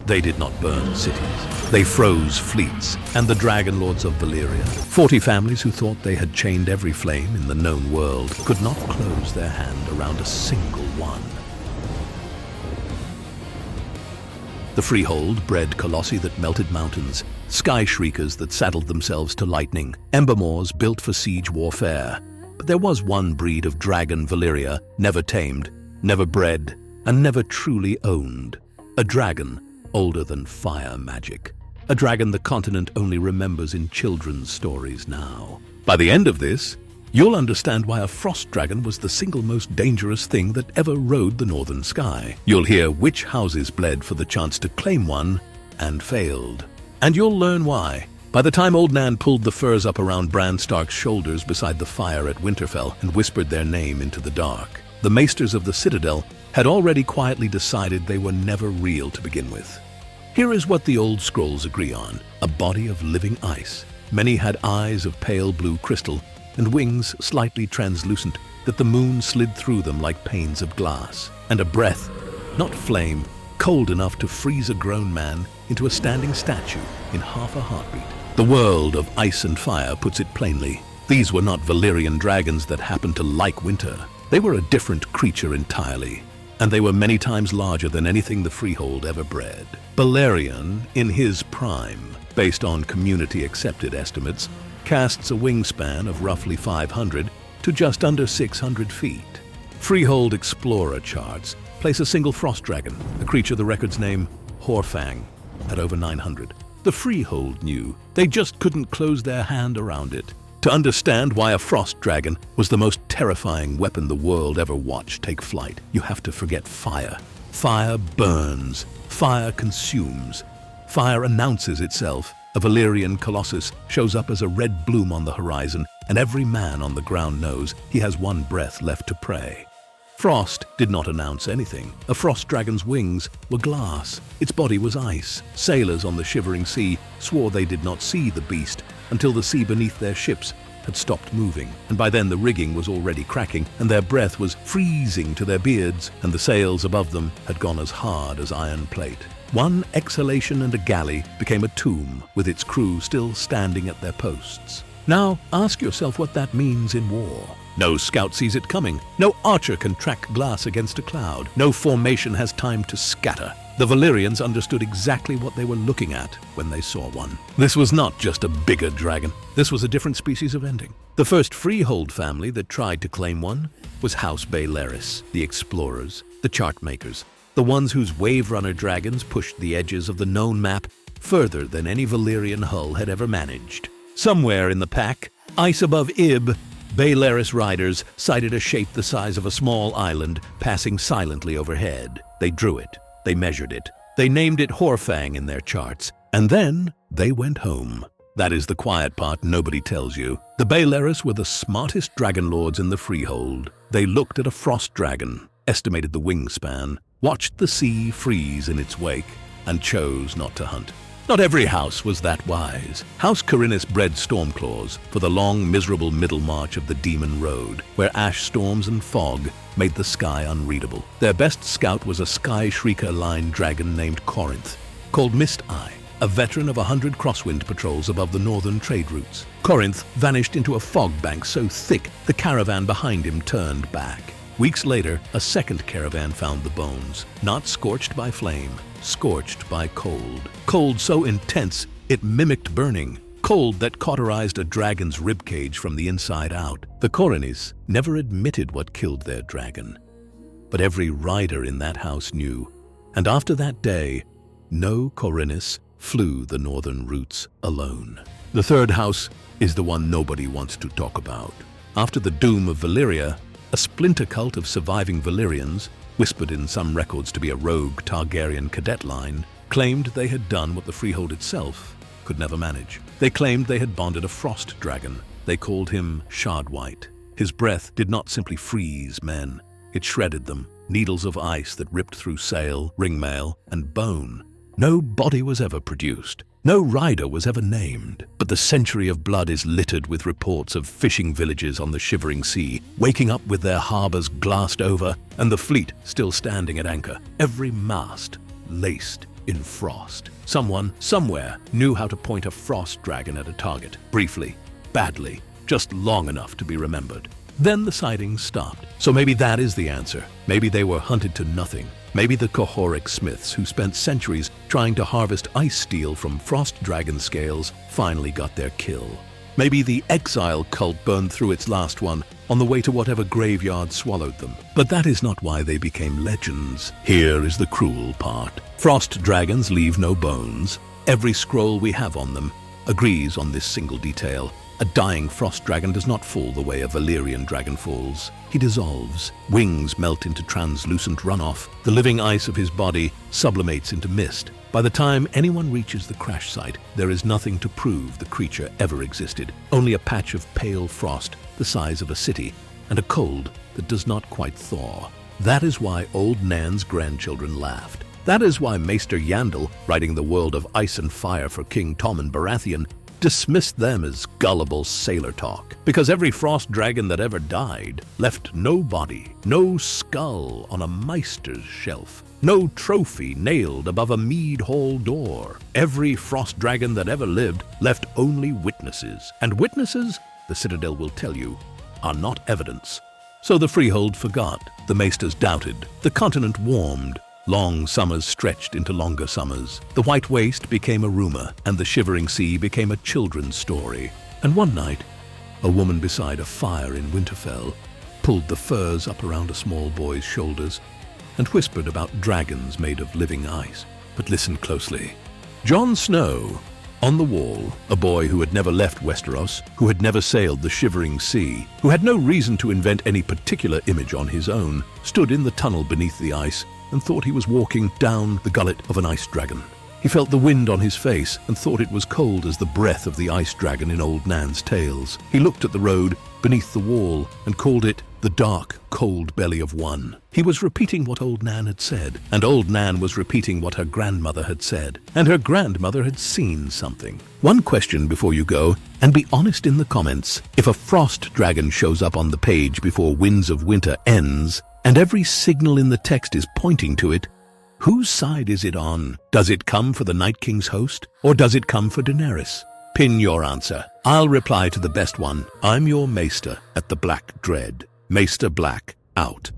They did not burn cities. They froze fleets and the dragonlords of Valyria. 40 families who thought they had chained every flame in the known world could not close their hand around a single one. The Freehold bred colossi that melted mountains, sky shriekers that saddled themselves to lightning, embermores built for siege warfare. But there was one breed of dragon Valyria, never tamed, never bred, and never truly owned. A dragon older than fire magic. A dragon the continent only remembers in children's stories now. By the end of this, you'll understand why a frost dragon was the single most dangerous thing that ever rode the northern sky. You'll hear which houses bled for the chance to claim one and failed. And you'll learn why. By the time Old Nan pulled the furs up around Bran Stark's shoulders beside the fire at Winterfell and whispered their name into the dark, the maesters of the Citadel had already quietly decided they were never real to begin with. Here is what the old scrolls agree on: a body of living ice. Many had eyes of pale blue crystal and wings slightly translucent that the moon slid through them like panes of glass, and a breath, not flame, cold enough to freeze a grown man into a standing statue in half a heartbeat. The world of ice and fire puts it plainly. These were not Valyrian dragons that happened to like winter. They were a different creature entirely, and they were many times larger than anything the Freehold ever bred. Balerion, in his prime, based on community-accepted estimates, casts a wingspan of roughly 500 to just under 600 feet. Freehold Explorer charts place a single frost dragon, a creature the records name Horfang, at over 900. The Freehold knew they just couldn't close their hand around it. To understand why a frost dragon was the most terrifying weapon the world ever watched take flight, you have to forget fire. Fire burns. Fire consumes. Fire announces itself. A Valyrian colossus shows up as a red bloom on the horizon, and every man on the ground knows he has one breath left to pray. Frost did not announce anything. A frost dragon's wings were glass. Its body was ice. Sailors on the shivering sea swore they did not see the beast until the sea beneath their ships had stopped moving, and by then the rigging was already cracking, and their breath was freezing to their beards, and the sails above them had gone as hard as iron plate. One exhalation and a galley became a tomb, with its crew still standing at their posts. Now, ask yourself what that means in war. No scout sees it coming. No archer can track glass against a cloud. No formation has time to scatter. The Valyrians understood exactly what they were looking at when they saw one. This was not just a bigger dragon. This was a different species of ending. The first Freehold family that tried to claim one was House Baelaris, the explorers, the chart makers, the ones whose wave runner dragons pushed the edges of the known map further than any Valyrian hull had ever managed. Somewhere in the pack, ice above Ib, Baelaris riders sighted a shape the size of a small island passing silently overhead. They drew it. They measured it. They named it Horfang in their charts. And then they went home. That is the quiet part nobody tells you. The Baelaris were the smartest dragonlords in the Freehold. They looked at a frost dragon, estimated the wingspan, watched the sea freeze in its wake, and chose not to hunt. Not every house was that wise. House Corinis bred Stormclaws for the long, miserable middle march of the Demon Road, where ash storms and fog made the sky unreadable. Their best scout was a Sky Shrieker-line dragon named Corinth, called Mist-Eye, a veteran of 100 crosswind patrols above the northern trade routes. Corinth vanished into a fog bank so thick the caravan behind him turned back. Weeks later, a second caravan found the bones, not scorched by flame, scorched by cold. Cold so intense it mimicked burning. Cold that cauterized a dragon's ribcage from the inside out. The Corinis never admitted what killed their dragon, but every rider in that house knew. And after that day, no Corinis flew the northern routes alone. The third house is the one nobody wants to talk about. After the doom of Valyria, a splinter cult of surviving Valyrians, whispered in some records to be a rogue Targaryen cadet line, claimed they had done what the Freehold itself could never manage. They claimed they had bonded a frost dragon. They called him Shardwhite. His breath did not simply freeze men. It shredded them, needles of ice that ripped through sail, ringmail, and bone. No body was ever produced. No rider was ever named. But the century of blood is littered with reports of fishing villages on the shivering sea, waking up with their harbors glassed over and the fleet still standing at anchor, every mast laced in frost. Someone, somewhere, knew how to point a frost dragon at a target. Briefly, badly, just long enough to be remembered. Then the sightings stopped. So maybe that is the answer. Maybe they were hunted to nothing. Maybe the Kohoric smiths who spent centuries trying to harvest ice steel from frost dragon scales finally got their kill. Maybe the exile cult burned through its last one on the way to whatever graveyard swallowed them. But that is not why they became legends. Here is the cruel part. Frost dragons leave no bones. Every scroll we have on them agrees on this single detail. A dying frost dragon does not fall the way a Valyrian dragon falls. He dissolves. Wings melt into translucent runoff. The living ice of his body sublimates into mist. By the time anyone reaches the crash site, there is nothing to prove the creature ever existed. Only a patch of pale frost the size of a city, and a cold that does not quite thaw. That is why Old Nan's grandchildren laughed. That is why Maester Yandel, writing the world of ice and fire for King Tommen Baratheon, dismissed them as gullible sailor talk. Because every frost dragon that ever died left no body, no skull on a maester's shelf, no trophy nailed above a mead hall door. Every frost dragon that ever lived left only witnesses. And witnesses, the Citadel will tell you, are not evidence. So the Freehold forgot, the maesters doubted, the continent warmed. Long summers stretched into longer summers. The white waste became a rumor, and the shivering sea became a children's story. And one night, a woman beside a fire in Winterfell pulled the furs up around a small boy's shoulders and whispered about dragons made of living ice. But listen closely. Jon Snow, on the wall, a boy who had never left Westeros, who had never sailed the shivering sea, who had no reason to invent any particular image on his own, stood in the tunnel beneath the ice and thought he was walking down the gullet of an ice dragon. He felt the wind on his face and thought it was cold as the breath of the ice dragon in Old Nan's tales. He looked at the road beneath the wall and called it the dark, cold belly of one. He was repeating what Old Nan had said, and Old Nan was repeating what her grandmother had said, and her grandmother had seen something. One question before you go, and be honest in the comments. If a frost dragon shows up on the page before Winds of Winter ends, and every signal in the text is pointing to it, whose side is it on? Does it come for the Night King's host, or does it come for Daenerys? Pin your answer. I'll reply to the best one. I'm your maester at the Black Dread. Maester Black, out.